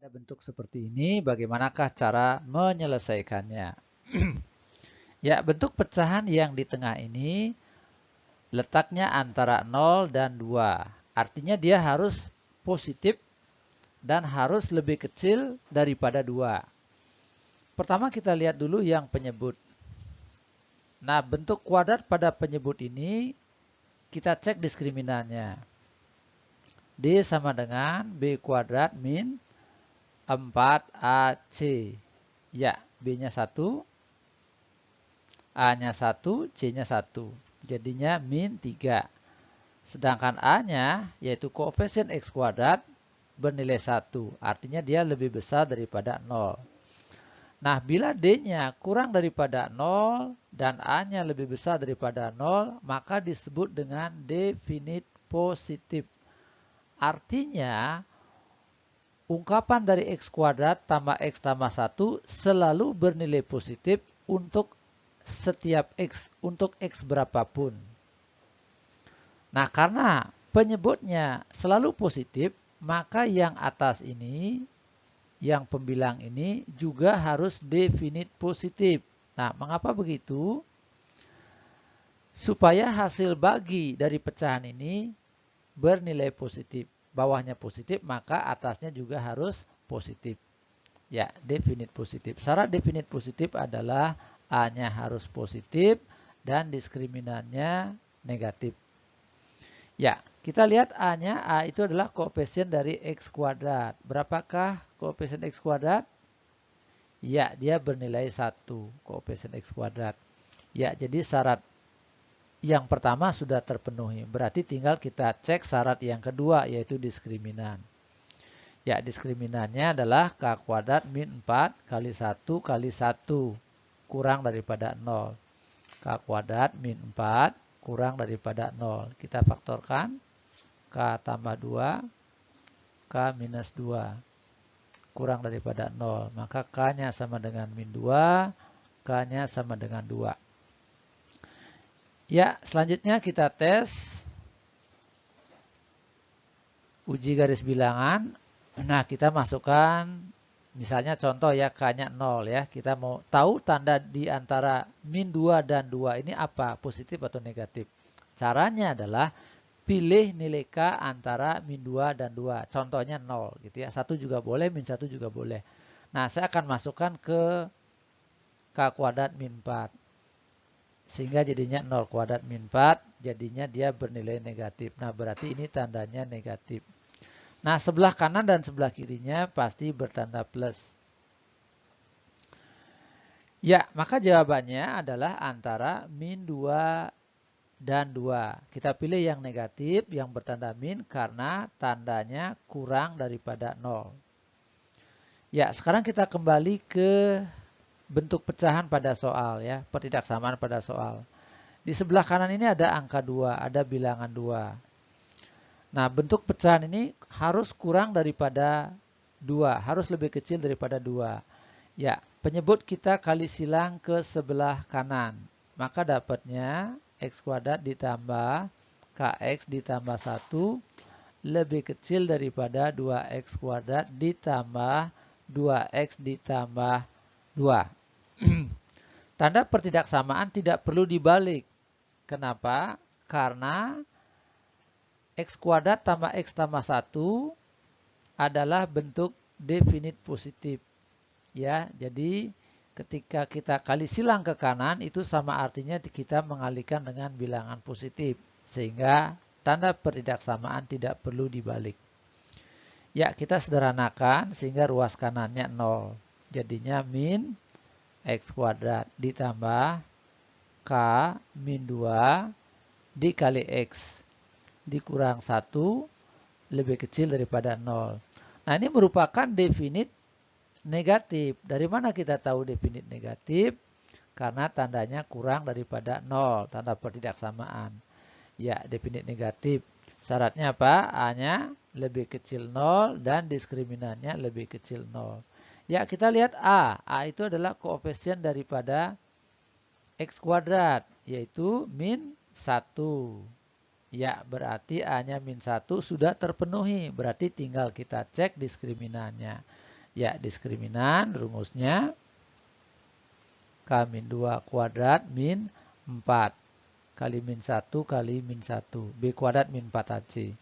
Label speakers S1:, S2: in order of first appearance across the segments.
S1: Ada bentuk seperti ini, bagaimanakah cara menyelesaikannya? Ya, bentuk pecahan yang di tengah ini letaknya antara 0 dan 2. Artinya dia harus positif dan harus lebih kecil daripada 2. Pertama kita lihat dulu yang penyebut. Nah, bentuk kuadrat pada penyebut ini kita cek diskriminannya. D sama dengan B kuadrat min 4AC. Ya, B-nya 1, A-nya 1, C-nya 1. Jadinya min 3. Sedangkan A-nya, yaitu koefisien X kuadrat, bernilai 1. Artinya dia lebih besar daripada 0. Nah, bila D-nya kurang daripada 0 dan A-nya lebih besar daripada 0, maka disebut dengan definit positif. Artinya, ungkapan dari X kuadrat tambah X tambah 1 selalu bernilai positif untuk setiap X, untuk X berapapun. Nah, karena penyebutnya selalu positif, maka yang atas ini, yang pembilang ini juga harus definit positif. Nah, mengapa begitu? Supaya hasil bagi dari pecahan ini bernilai positif. Bawahnya positif, maka atasnya juga harus positif. Ya, definit positif. Syarat definit positif adalah A-nya harus positif dan diskriminannya negatif. Ya, kita lihat A-nya. A itu adalah koefisien dari X kuadrat. Berapakah koefisien X kuadrat? Ya, dia bernilai 1, koefisien X kuadrat. Ya, jadi syarat yang pertama sudah terpenuhi. Berarti tinggal kita cek syarat yang kedua, yaitu diskriminan. Ya, diskriminannya adalah K kuadrat min 4 kali 1 kali 1 kurang daripada 0. K kuadrat min 4 kurang daripada 0. Kita faktorkan. K tambah 2, K minus 2. Kurang daripada 0. Maka K-nya sama dengan min 2, K-nya sama dengan 2. Ya, selanjutnya kita tes uji garis bilangan. Nah, kita masukkan misalnya contoh ya, K-nya 0 ya. Kita mau tahu tanda di antara min 2 dan 2 ini apa, positif atau negatif. Caranya adalah pilih nilai K antara min 2 dan 2. Contohnya 0 gitu ya. 1 juga boleh, min 1 juga boleh. Nah, saya akan masukkan ke K kuadrat min 4. Sehingga jadinya 0 kuadrat min 4, jadinya dia bernilai negatif. Nah, berarti ini tandanya negatif. Nah, sebelah kanan dan sebelah kirinya pasti bertanda plus. Ya, maka jawabannya adalah antara min 2 dan 2. Kita pilih yang negatif, yang bertanda min karena tandanya kurang daripada 0. Ya, sekarang kita kembali ke bentuk pecahan pada soal ya, pertidaksamaan pada soal. Di sebelah kanan ini ada angka 2, ada bilangan 2. Nah, bentuk pecahan ini harus kurang daripada 2, harus lebih kecil daripada 2. Ya, penyebut kita kali silang ke sebelah kanan. Maka dapatnya X kuadrat ditambah KX ditambah 1 lebih kecil daripada 2X kuadrat ditambah 2X ditambah 2. Tanda pertidaksamaan tidak perlu dibalik. Kenapa? Karena X kuadrat tambah X tambah 1 adalah bentuk definit positif. Ya, jadi ketika kita kali silang ke kanan itu sama artinya kita mengalihkan dengan bilangan positif. Sehingga tanda pertidaksamaan tidak perlu dibalik. Ya, kita sederhanakan sehingga ruas kanannya 0. Jadinya min X kuadrat ditambah K min 2 dikali X dikurang 1 lebih kecil daripada 0. Nah, ini merupakan definit negatif. Dari mana kita tahu definit negatif? Karena tandanya kurang daripada 0, tanda pertidaksamaan. Ya, definit negatif. Syaratnya apa? A-nya lebih kecil 0 dan diskriminannya lebih kecil 0. Ya, kita lihat A. A itu adalah koefisien daripada X kuadrat, yaitu min 1. Ya, berarti A-nya min 1 sudah terpenuhi. Berarti tinggal kita cek diskriminannya. Ya, diskriminan rumusnya K-2 kuadrat min 4 kali min 1 kali min 1. B kuadrat min 4AC.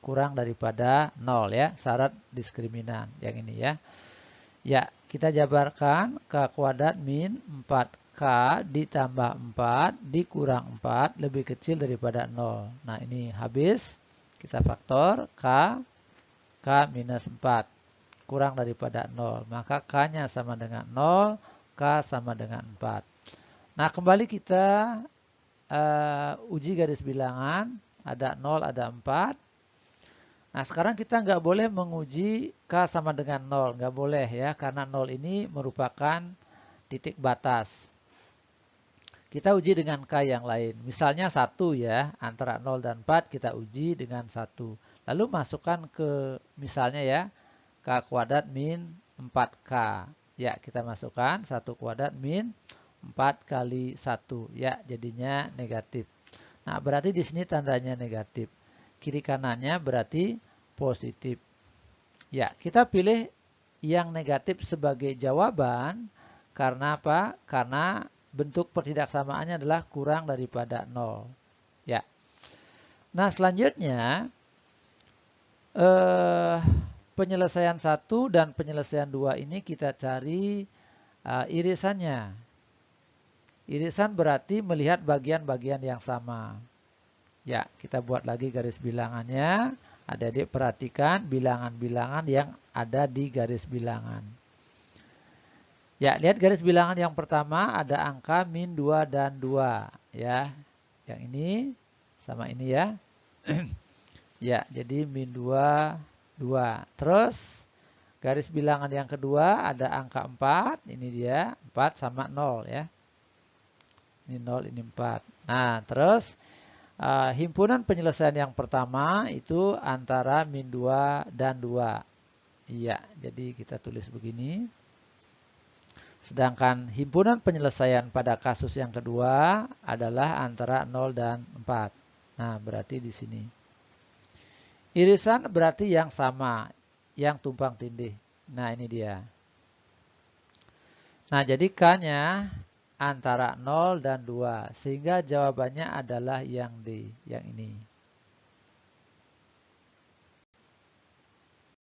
S1: Kurang daripada 0 ya. Syarat diskriminan yang ini ya. Ya, kita jabarkan K kuadrat min 4K ditambah 4 dikurang 4 lebih kecil daripada 0. Nah, ini habis. Kita faktor K minus 4. Kurang daripada 0. Maka K-nya sama dengan 0, K sama dengan 4. Nah, kembali kita uji garis bilangan. Ada 0, ada 4. Nah, sekarang kita nggak boleh menguji K sama dengan 0. Nggak boleh ya, karena 0 ini merupakan titik batas. Kita uji dengan K yang lain. Misalnya 1 ya, antara 0 dan 4 kita uji dengan 1. Lalu masukkan ke misalnya ya, K kuadrat min 4K. Ya, kita masukkan 1 kuadrat min 4 kali 1. Ya, jadinya negatif. Nah, berarti di sini tandanya negatif. Kiri kanannya berarti positif. Ya, kita pilih yang negatif sebagai jawaban. Karena apa? Karena bentuk pertidaksamaannya adalah kurang daripada 0. Ya. Nah, selanjutnya penyelesaian 1 dan penyelesaian 2 ini kita cari irisannya. Irisan berarti melihat bagian-bagian yang sama. Ya, kita buat lagi garis bilangannya. Adik-adik perhatikan bilangan-bilangan yang ada di garis bilangan. Ya, lihat garis bilangan yang pertama ada angka min 2 dan 2. Ya, yang ini sama ini ya. Ya, jadi min 2, 2. Terus garis bilangan yang kedua ada angka 4. Ini dia, 4 sama 0 ya. Ini 0, ini 4. Nah, terus himpunan penyelesaian yang pertama itu antara min 2 dan 2. Iya, jadi kita tulis begini. Sedangkan himpunan penyelesaian pada kasus yang kedua adalah antara 0 dan 4. Nah, berarti di sini. Irisan berarti yang sama, yang tumpang tindih. Nah, ini dia. Nah, jadi K-nya antara 0 dan 2. Sehingga jawabannya adalah yang D, yang ini.